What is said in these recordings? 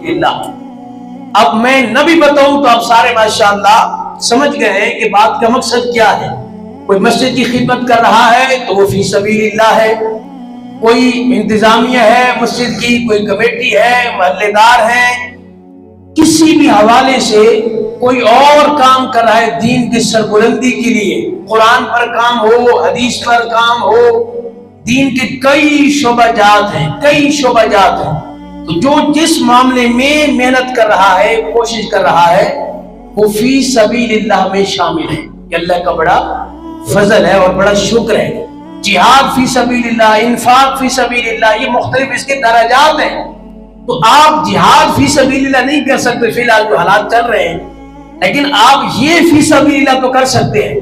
اللہ۔ اب میں نہ بھی بتاؤں تو آپ سارے ماشاءاللہ سمجھ گئے ہیں کہ بات کا مقصد کیا ہے۔ کوئی مسجد کی خدمت کر رہا ہے تو وہ فی سبیل اللہ ہے، کوئی انتظامیہ ہے مسجد کی، کوئی کمیٹی ہے، محلے دار ہے، کسی بھی حوالے سے کوئی اور کام کر رہا ہے دین کی سربلندی کے لیے، قرآن پر کام ہو، حدیث پر کام ہو، دین کے کئی شعبہ جات ہیں، کئی شعبہ جات ہیں، تو جو جس معاملے میں محنت کر رہا ہے، کوشش کر رہا ہے، وہ فی سبیل اللہ میں شامل ہے۔ یہ اللہ کا بڑا فضل ہے اور بڑا شکر ہے۔ جہاد فی سبیل اللہ، انفاق فی سبیل اللہ، یہ مختلف اس کے درجات ہیں۔ تو آپ جہاد فی سبیل اللہ نہیں کر سکتے فی الحال جو حالات چل رہے ہیں، لیکن آپ یہ فی سبیل اللہ تو کر سکتے ہیں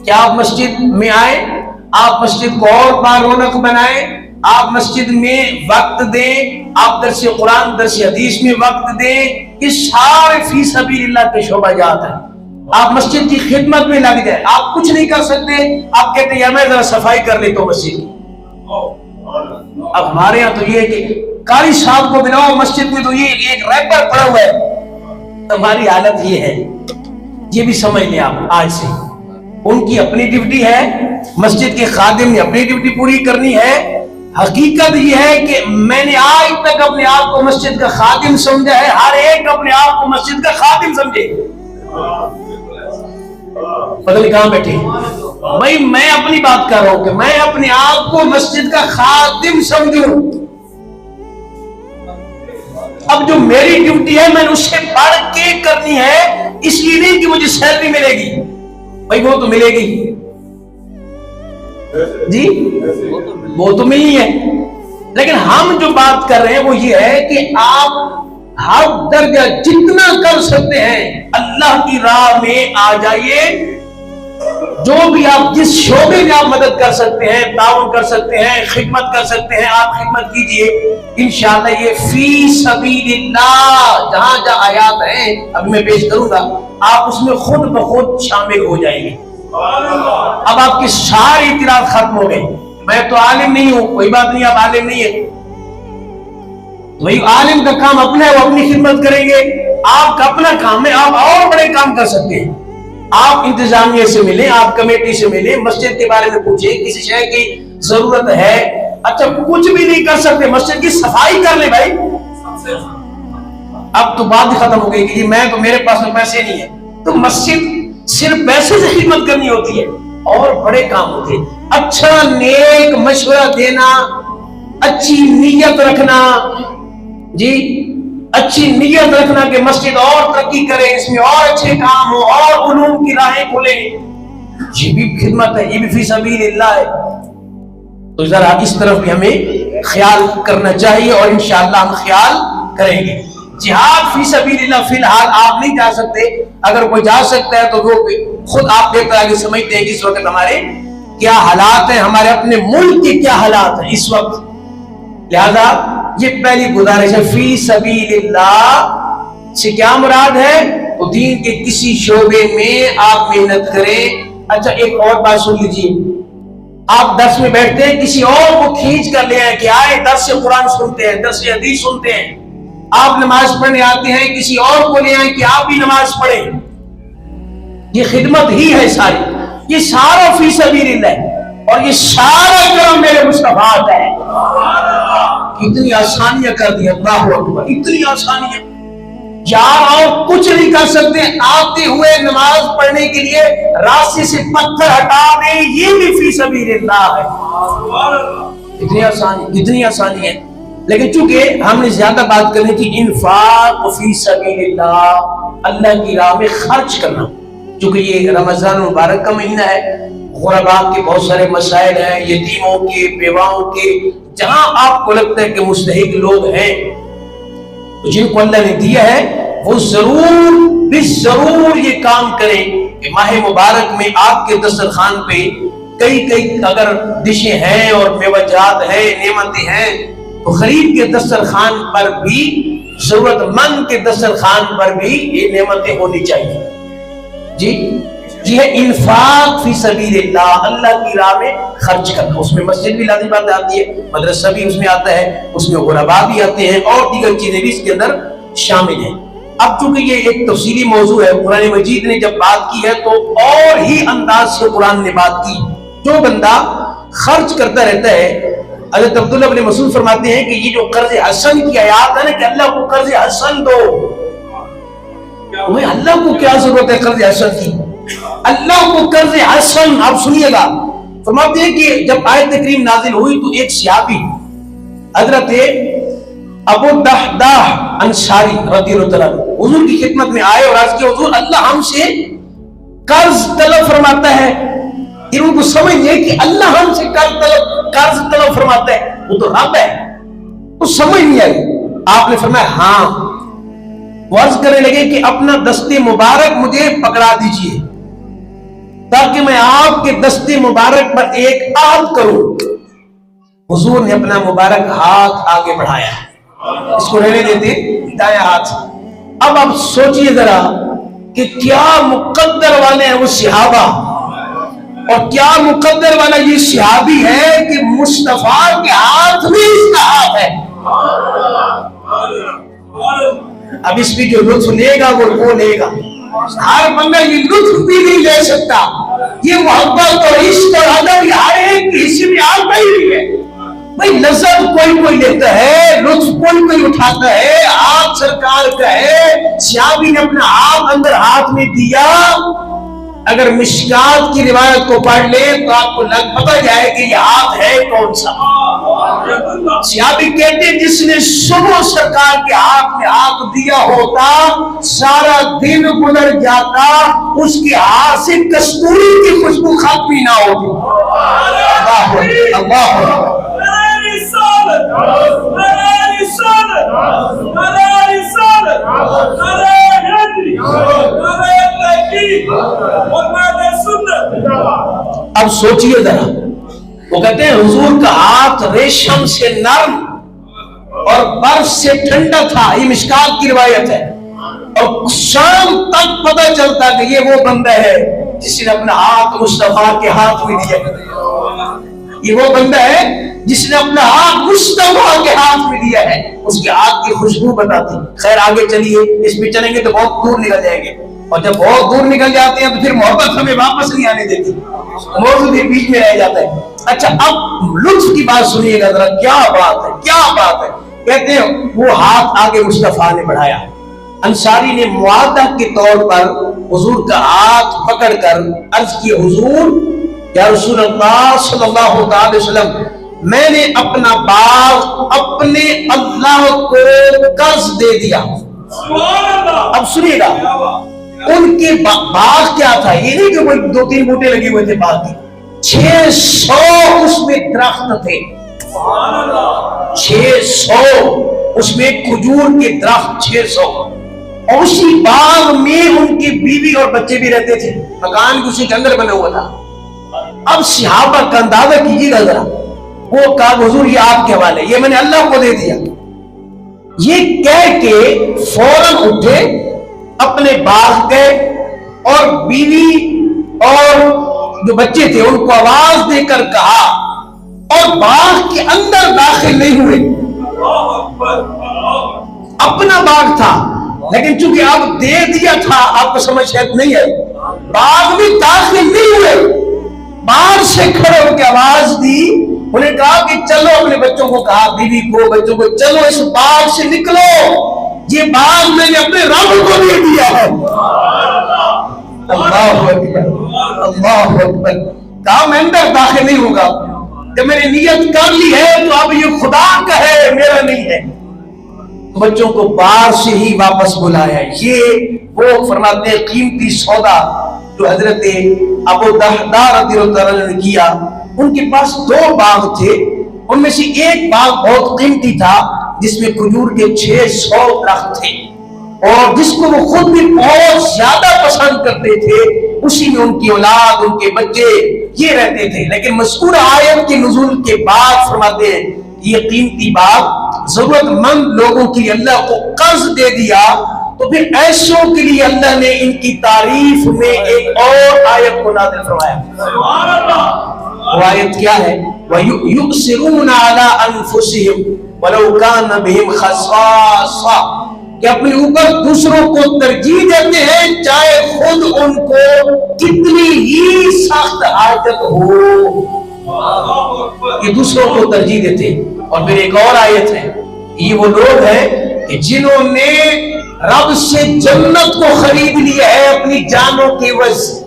کہ آپ مسجد میں آئیں، آپ مسجد کو اور بارونق بنائیں، آپ مسجد میں وقت دیں، آپ درس قرآن درس حدیث میں وقت دیں، یہ سارے فی سبیل اللہ کے شعبہ جات ہیں۔ آپ مسجد کی خدمت میں لگ جائیں، آپ کچھ نہیں کر سکتے، آپ کہتے ہیں میں ذرا صفائی کر لیتا ہوں مسجد کی۔ اب ہمارے یہاں تو یہ ہے کہ قاری صاحب کو بلاؤ مسجد میں تو یہ ایک ریپر پڑا ہوا ہے، ہماری حالت یہ ہے۔ یہ بھی سمجھ لیں آپ آج سے، ان کی اپنی ڈیوٹی ہے، مسجد کے خادم نے اپنی ڈیوٹی پوری کرنی ہے۔ حقیقت یہ ہے کہ میں نے آج تک اپنے آپ کو مسجد کا خادم سمجھا ہے، ہر ایک اپنے آپ کو مسجد کا خادم سمجھے۔ پتہ نہیں کہاں بیٹھے بھائی، میں اپنی بات کر رہا ہوں کہ میں اپنے آپ کو مسجد کا خادم سمجھوں۔ اب جو میری ڈیوٹی ہے میں نے اس سے بڑھ کے کرنی ہے، اس لیے نہیں کہ مجھے سیلری ملے گی، بھائی وہ تو ملے گی جی، وہ تو ملنی ہے، لیکن ہم جو بات کر رہے ہیں وہ یہ ہے کہ آپ ہر درجہ جتنا کر سکتے ہیں اللہ کی راہ میں آ جائیے۔ جو بھی آپ جس شعبے میں آپ مدد کر سکتے ہیں، تعاون کر سکتے ہیں، خدمت کر سکتے ہیں، آپ خدمت کیجئے۔ انشاءاللہ یہ فی سبیل اللہ جہاں جہاں آیات ہیں اب میں پیش کروں گا، آپ اس میں خود بخود شامل ہو جائیں گے۔ اب آپ کی ساری اعتراض ختم ہو گئے، میں تو عالم نہیں ہوں، کوئی بات نہیں، آپ عالم نہیں ہے، وہی عالم کا کام اپنا ہے، وہ اپنی خدمت کریں گے، آپ کا اپنا کام ہے، آپ اور بڑے کام کر سکتے ہیں۔ آپ انتظامیہ سے ملیں، آپ کمیٹی سے ملیں، مسجد کے بارے میں پوچھیں، کسی شے کی ضرورت ہے، اچھا کچھ بھی نہیں کر سکتے مسجد کی صفائی کر لیں بھائی۔ اب تو بات ختم ہو گئی کہ میں تو میرے پاس تو پیسے نہیں ہیں، تو مسجد صرف پیسے سے خدمت کرنی ہوتی ہے، اور بڑے کام ہوتے ہیں۔ اچھا نیک مشورہ دینا، اچھی نیت رکھنا، جی اچھی نیت رکھنا کہ مسجد اور ترقی کرے، اس میں اور اچھے کام ہو، اور علوم کی راہیں کھلے، یہ بھی خدمت ہے، یہ بھی فی سبیل اللہ ہے۔ تو ذرا اس طرف بھی ہمیں خیال کرنا چاہیے، اور انشاءاللہ ہم خیال کریں گے۔ جہاد فی سبیل اللہ فی الحال آپ نہیں جا سکتے، اگر کوئی جا سکتا ہے تو وہ خود آپ دیکھ کر آگے سمجھتے ہیں کہ اس وقت ہمارے کیا حالات ہیں، ہمارے اپنے ملک کے کیا حالات ہیں اس وقت، لہذا یہ پہلی گزارش ہے۔ فی سبیل اللہ سے کیا مراد ہے؟ تو دین کے کسی شعبے میں آپ محنت کریں۔ اچھا ایک اور بات سن لیجیے، آپ درس میں بیٹھتے ہیں، کسی اور کو کھینچ کر لے آئے کہ آئے درس قرآن سنتے ہیں، درس حدیث سنتے ہیں، آپ نماز پڑھنے آتے ہیں، کسی اور کو لے آئیں کہ آپ بھی نماز پڑھیں، یہ خدمت ہی ہے ساری، یہ سارا فی سبیل اللہ ہے، اور یہ سارا کرم میرے مصطفیٰ کا ہے۔ اتنی آسانیاں کر دی، اللہ اکبر، اتنی آسانیاں، یار اور کچھ نہیں کر سکتے، آتے ہوئے نماز پڑھنے کے لیے راستے سے پتھر ہٹا دیں، یہ بھی فی سبیل اللہ ہے۔ اتنی آسانی، اتنی آسانی ہے، لیکن چونکہ ہم نے زیادہ بات کرنی تھی انفاق فی سبیل اللہ، اللہ کی راہ میں خرچ کرنا، چونکہ یہ رمضان مبارک کا مہینہ ہے، غرباء کے بہت سارے مسائل ہیں، یتیموں کے، بیواؤں کے، جہاں آپ کو لگتا ہے کہ مستحق لوگ ہیں، تو جن کو اللہ نے دیا ہے وہ ضرور ضرور یہ کام کریں کہ ماہ مبارک میں آپ کے دسترخوان پہ کئی اگر ڈشیں ہیں اور میوہ جات ہیں، نعمتیں ہیں، تو غریب کے دسترخوان پر بھی، ضرورت مند کے دسترخوان پر بھی یہ نعمتیں ہونی چاہیے۔ جی یہ ہے انفاق فی سبیل اللہ، اللہ کی راہ میں خرچ کرنا، اس میں مسجد بھی لازم بات آتی ہے، مدرسہ بھی اس میں آتا ہے، اس میں غرباء بھی آتے ہیں، اور دیگر چیزیں بھی اس کے اندر شامل ہے۔ اب چونکہ یہ ایک تفصیلی موضوع ہے، قرآن مجید نے جب بات کی ہے تو اور ہی انداز سے قرآن نے بات کی۔ جو بندہ خرچ کرتا رہتا ہے، حضرت عبداللہ بن مسعود فرماتے ہیں کہ یہ جو قرض حسن کی آیات ہے نا کہ اللہ کو قرض حسن دو، اللہ کو کیا ضرورت ہے قرض حسن کی؟ اللہ کو قرض حسن، آپ سنیے گا، فرماتے ہیں کہ جب آیت کریم نازل ہوئی تو ایک صحابی حضرت ابو دحداح انصاری رضی اللہ عنہ حضور کی خدمت میں آئے اور عرض کیا حضور اللہ ہم سے قرض طلب فرماتا ہے۔ ان کو سمجھ نہیں کہ اللہ ہم سے قرض طلب فرماتا ہے، وہ تو رب ہے، وہ سمجھ نہیں آئی۔ آپ نے فرمایا ہاں، وہ عرض کرنے لگے کہ اپنا دست مبارک مجھے پکڑا دیجئے تاکہ میں آپ کے دست مبارک پر ایک عہد کروں۔ حضور نے اپنا مبارک ہاتھ آگے بڑھایا، اس کو رہنے دیتے دائیں ہاتھ۔ اب آپ سوچئے ذرا کہ کیا مقدر والے ہیں وہ صحابہ، اور کیا مقدر والا یہ صحابی ہے کہ مصطفیٰ کے ہاتھ میں اس کا ہاتھ ہے۔ اب اس بھی جو لطف لے گا وہ لے گا، ہر بندہ یہ لطف بھی نہیں لے سکتا، یہ محبت اور عشق اور ادب ہر ایک حصے میں آتا ہی نہیں ہے۔ بھائی لذت کوئی لیتا ہے، لطف کوئی اٹھاتا ہے، ہاتھ سرکار کا ہے، صحابی نے اپنا ہاتھ اندر ہاتھ میں دیا۔ اگر مشکات کی روایت کو پڑھ لے تو آپ کو پتہ جائے کہ یہ ہاتھ ہے کون سا۔ صحابی کہتے ہیں جس نے صبح سرکار کے ہاتھ میں ہاتھ دیا ہوتا سارا دن گزر جاتا، اس کے ہاتھ سے کستوری کی خوشبو ختم نہ ہوتی۔ اللہ اب سوچئے ذرا، وہ کہتے ہیں حضور کا ہاتھ ریشم سے نرم اور برف سے ٹھنڈا تھا، یہ مشکات کی روایت ہے، اور شام تک پتہ چلتا کہ یہ وہ بندہ ہے جس نے اپنا ہاتھ مصطفیٰ کے ہاتھ میں دیا، یہ وہ بندہ ہے جس نے اپنا ہاتھ مصطفیٰ کے ہاتھ میں دیا ہے، اس کے ہاتھ کی خوشبو بتاتی۔ خیر آگے چلیے، اس پہ چلیں گے تو بہت دور نکل جائیں گے، اور جب بہت دور نکل جاتے ہیں تو پھر محبت ہمیں واپس نہیں آنے دیتی، موضوع بھی بیچ میں رہ جاتا ہے۔ اچھا اب لطف کی بات سنیے گا ذرا، کیا بات ہے، کیا بات ہے۔ کہتے ہیں وہ ہاتھ آگے مصطفیٰ نے بڑھایا، انصاری نے معاہدہ کے طور پر حضور کا ہاتھ پکڑ کر عرض کی حضور یا رسول اللہ صلی اللہ علیہ وسلم، میں نے اپنا باغ اپنے اللہ کو قرض دے دیا۔ اب سنیے گا، ان کے باغ کیا تھا، یہ نہیں کہ کوئی 2-3 بوٹے لگے ہوئے تھے باغ کے، 600 اس میں درخت تھے، 600 اس میں کھجور کے درخت 600، اور اسی باغ میں ان کی بیوی اور بچے بھی رہتے تھے، مکان اسی کے اندر بنا ہوا تھا۔ اب صحابہ کا اندازہ کیجیے گا ذرا، وہ کہا حضور یہ آپ کے حوالے، یہ میں نے اللہ کو دے دیا، یہ کہہ کے فوراً اٹھے، اپنے باغ گئے اور بیوی اور جو بچے تھے ان کو آواز دے کر کہا، اور باغ کے اندر داخل نہیں ہوئے۔ اپنا باغ تھا لیکن چونکہ آپ دے دیا تھا، آپ کو سمجھ شاید نہیں ہے، باغ میں داخل نہیں ہوئے، باہر سے کھڑے ہو کے آواز دی، انہیں کہا کہ چلو، اپنے بچوں کو کہا، بیوی کو، بچوں کو، چلو اس باغ سے نکلو، یہ باغ میں نے اپنے رب کو دے دیا ہے۔ اللہ اکبر، اللہ اکبر۔ کہا میں اندر داخل نہیں ہوگا، جب میں نے نیت کر لی ہے تو اب یہ خدا کا ہے، میرا نہیں ہے۔ بچوں کو باہر سے ہی واپس بلایا۔ یہ وہ فرماتے ہیں قیمتی سودا جو حضرت ابو دحداح رضی اللہ عنہ نے کیا۔ ان کے پاس 2 باغ تھے، ان میں سے ایک باغ بہت قیمتی تھا جس میں کھجور کے 600 درخت تھے، اور جس کو وہ خود بھی بہت زیادہ پسند کرتے تھے، اسی میں ان کی اولاد، ان کے بچے یہ رہتے تھے۔ لیکن مذکورہ آیت کے نزول کے بعد فرماتے ہیں یہ قیمتی باغ ضرورت مند لوگوں کے لیے اللہ کو قرض دے دیا، تو پھر ایسوں کے لیے اللہ نے ان کی تعریف میں ایک اور آیت کو نازل فرمایا۔ سبحان اللہ۔ وہ آیت کیا ہے؟ وَيُؤْثِرُونَ عَلَىٰ أَنفُسِهِمْ وَلَوْ كَانَ بِهِمْ خَصَاصَةٌ۔ کہ اپنے اوپر دوسروں کو ترجیح دیتے ہیں چاہے خود ان کو کتنی ہی سخت حاجت ہو، یہ دوسروں کو ترجیح دیتے ہیں۔ اور پھر ایک اور آیت ہے، یہ وہ لوگ ہیں کہ جنہوں نے رب سے جنت کو خرید لیا ہے اپنی جانوں کی وجہ سے۔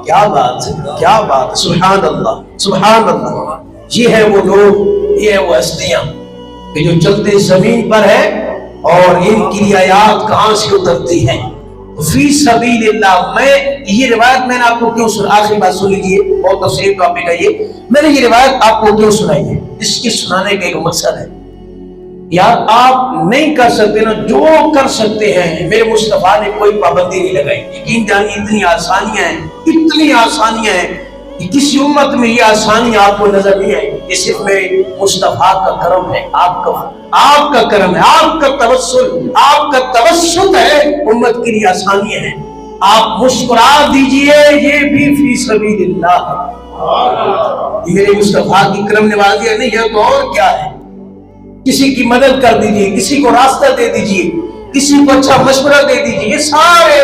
کیا بات ہے، کیا بات، سبحان اللہ سبحان اللہ۔ یہ ہے وہ لوگ، یہ ہے وہ ہستیاں کہ جو چلتے زمین پر ہے اور ان کی آیات کہاں سے اترتی ہیں؟ فی سبیل اللہ۔ میں یہ روایت میں نے آپ کو کیوں آخری بات سن لیجیے، بہت تفصیل ٹاپک ہے یہ، میں نے یہ روایت آپ کو کیوں سنائی ہے؟ اس کی سنانے کا ایک مقصد ہے، یار آپ نہیں کر سکتے نا، جو کر سکتے ہیں میرے مصطفیٰ نے کوئی پابندی نہیں لگائی۔ یقین جانیے اتنی آسانیاں ہیں، اتنی آسانیاں ہیں کہ کسی امت میں یہ آسانی آپ کو نظر نہیں آئے گی۔ یہ صرف میرے مصطفیٰ کا کرم ہے، آپ کا کرم ہے، آپ کا توسط ہے، امت کے لیے آسانیاں ہیں۔ آپ مسکرا دیجئے، یہ بھی فی سبیل اللہ ہے، یہ میرے مصطفیٰ کی کرم نوازی نہیں ہے تو اور کیا ہے؟ کسی کی مدد کر دیجئے، کسی کو راستہ دے دیجئے، کسی کو اچھا مشورہ دے دیجئے، یہ سارے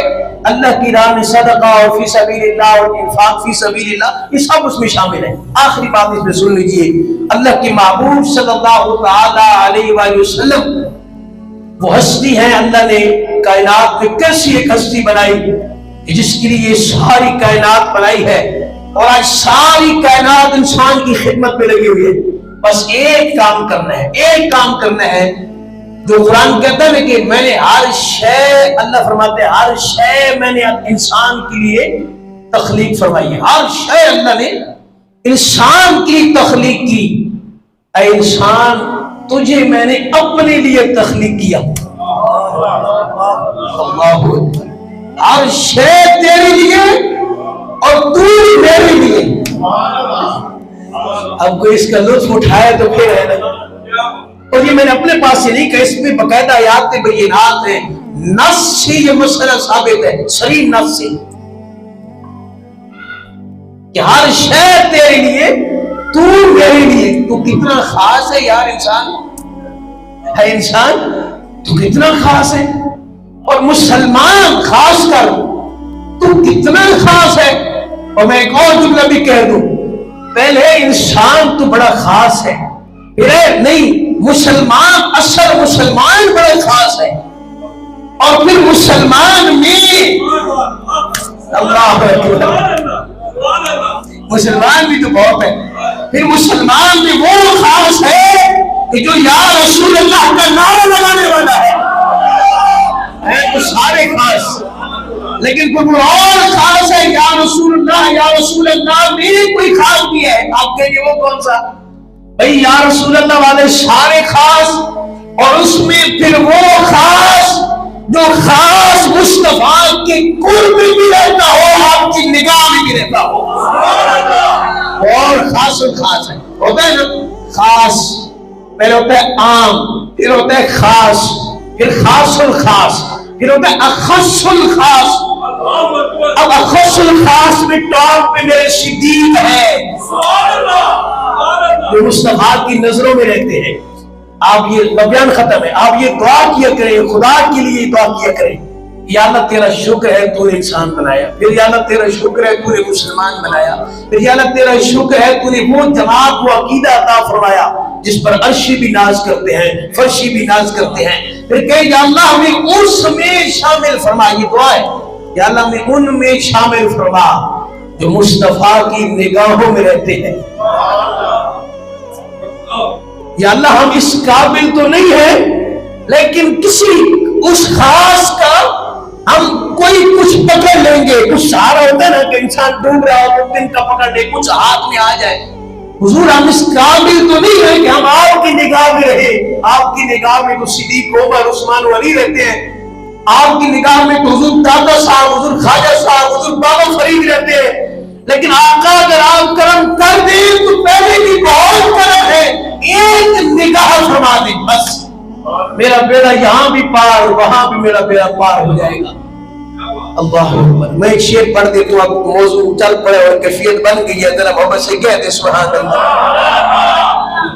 اللہ کی راہ میں صدقہ اور فی سبیل اللہ اور انفاق فی سبیل اللہ، یہ سب اس میں شامل ہے۔ آخری بات اس میں سن لیجئے، اللہ کے محبوب صلی اللہ تعالی علیہ وآلہ وسلم وہ ہستی ہیں، اللہ نے کائنات میں کیسی ایک ہستی بنائی جس کے لیے یہ ساری کائنات بنائی ہے، اور آج ساری کائنات انسان کی خدمت میں لگی ہوئی ہے۔ بس ایک کام کرنا ہے، ایک کام کرنا ہے جو قرآن کہتا ہے کہ میں نے ہر شے، اللہ فرماتے ہیں ہر شے میں نے انسان کے لیے تخلیق فرمائی ہے، ہر شے اللہ نے انسان کی تخلیق کی۔ اے انسان تجھے میں نے اپنے لیے تخلیق کیا، اللہ ہر شے تیرے لیے اور تو میرے لیے۔ اب کوئی اس کا لطف اٹھائے تو پھر ہے نا، اور یہ میں نے اپنے پاس سے نہیں کہا، اس میں باقاعدہ آیات بینات ہیں، نص سے یہ مسئلہ ثابت ہے، صریح نص سے کہ ہر شے تیرے لیے تو میرے لیے۔ تو کتنا خاص ہے یار انسان، ہے انسان تو کتنا خاص ہے، اور مسلمان خاص کر تو کتنا خاص ہے۔ اور میں ایک اور جملہ بھی کہہ دوں، پہلے انسان تو بڑا خاص ہے، پھر نہیں مسلمان، اصل مسلمان بڑا خاص ہے، اور پھر مسلمان میں اللہ مسلمان بھی تو بہت ہے، پھر مسلمان میں وہ خاص ہے کہ جو یا رسول اللہ کا نعرہ لگانے والا ہے تو سارے خاص، لیکن کوئی اور خاص ہے، یا رسول اللہ میرے کوئی خاص بھی ہے، آپ کہیں گے وہ کون سا؟ بھئی یا رسول اللہ والے سارے خاص، اور اس میں پھر وہ خاص جو خاص مصطفیٰ کے قرب میں بھی رہتا ہو، آپ کی نگاہ میں بھی رہتا ہو، اور خاص الخاص ہے، ہوتا ہے نا خاص، پہلے ہوتا ہے عام، پھر ہوتا ہے خاص، پھر خاص الخاص، پھر ہوتا ہے اخص الخاص۔ اب اخص الخاص میں ٹاپ پہ میرے صدیق ہے جو مصطفیٰ کی نظروں میں رہتے ہیں۔ آپ یہ بیان ختم ہے، آپ یہ دعا کیا کریں، خدا کے لیے دعا کیا کریں، یا اللہ تیرا شکر ہے تو نے انسان بنایا، پھر یا اللہ تیرا شکر ہے تو نے مسلمان بنایا، پھر یا اللہ تیرا شکر ہے تو نے وہ جماعت کو عقیدہ عطا فرمایا جس پر عرشی بھی ناز کرتے ہیں، فرشی بھی ناز کرتے ہیں، پھر کہ یا اللہ ہمیں اس میں شامل فرما، یہ دعا ہے، یا اللہ ہمیں ان میں شامل فرما جو مصطفیٰ کی نگاہوں میں رہتے ہیں۔ یا اللہ ہم اس قابل تو نہیں ہیں، لیکن کسی اس خاص کا ہم کوئی کچھ پکڑ لیں گے، کچھ سہارا ہوتا ہے نا کہ انسان ڈوب رہا ہو تو دن کا پکڑ لے، کچھ ہاتھ میں آ جائے۔ حضور ہم اس قابل تو نہیں ہیں کہ ہم آپ کی نگاہ میں رہے، آپ کی نگاہ میں تو صدیق عمر عثمان و علی رہتے ہیں، آپ کی نگاہ میں تو حضور داتا صاحب، حضور خواجہ صاحب، حضور بابا فرید رہتے ہیں، لیکن آقا اگر آپ کرم کر دیں تو پہلے بھی بہت کرم ہے، ایک نگاہ فرما دیں، بس میرا بیڑا یہاں بھی پار، وہاں بھی میرا بیڑا پار ہو جائے گا۔ اللہ اکبر۔ میں ایک شعر پڑھ دیتا ہوں، آپ کو موضوع چل پڑے اور کیفیت بن گئی ہے، ذرا محبت سے کہہ دے سبحان اللہ۔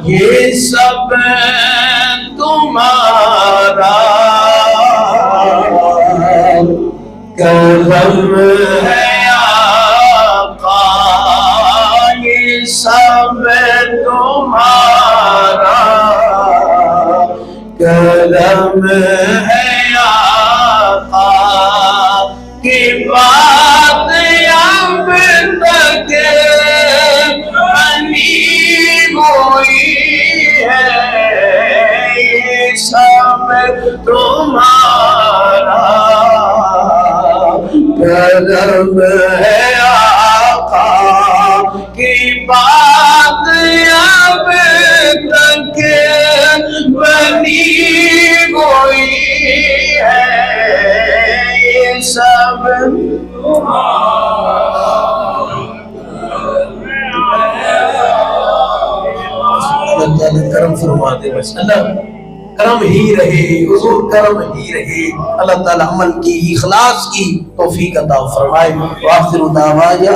یہ سب تمہارا کرم ہے آقا، یہ سب تمہارا کرم ہے آقا، کی بات اب تک بنی ہوئی ہے، یہ سب تمہارا کرم ہے آقا، کی بات اب تک بنی ہوئی ہے، یہ سب اللہ تعالیٰ کرم فرما دے، بس اللہ کرم ہی رہے، حضور کرم ہی رہے، اللہ تعالیٰ عمل کی اخلاص کی توفیق عطا فرمائے۔ وآخر دعوانا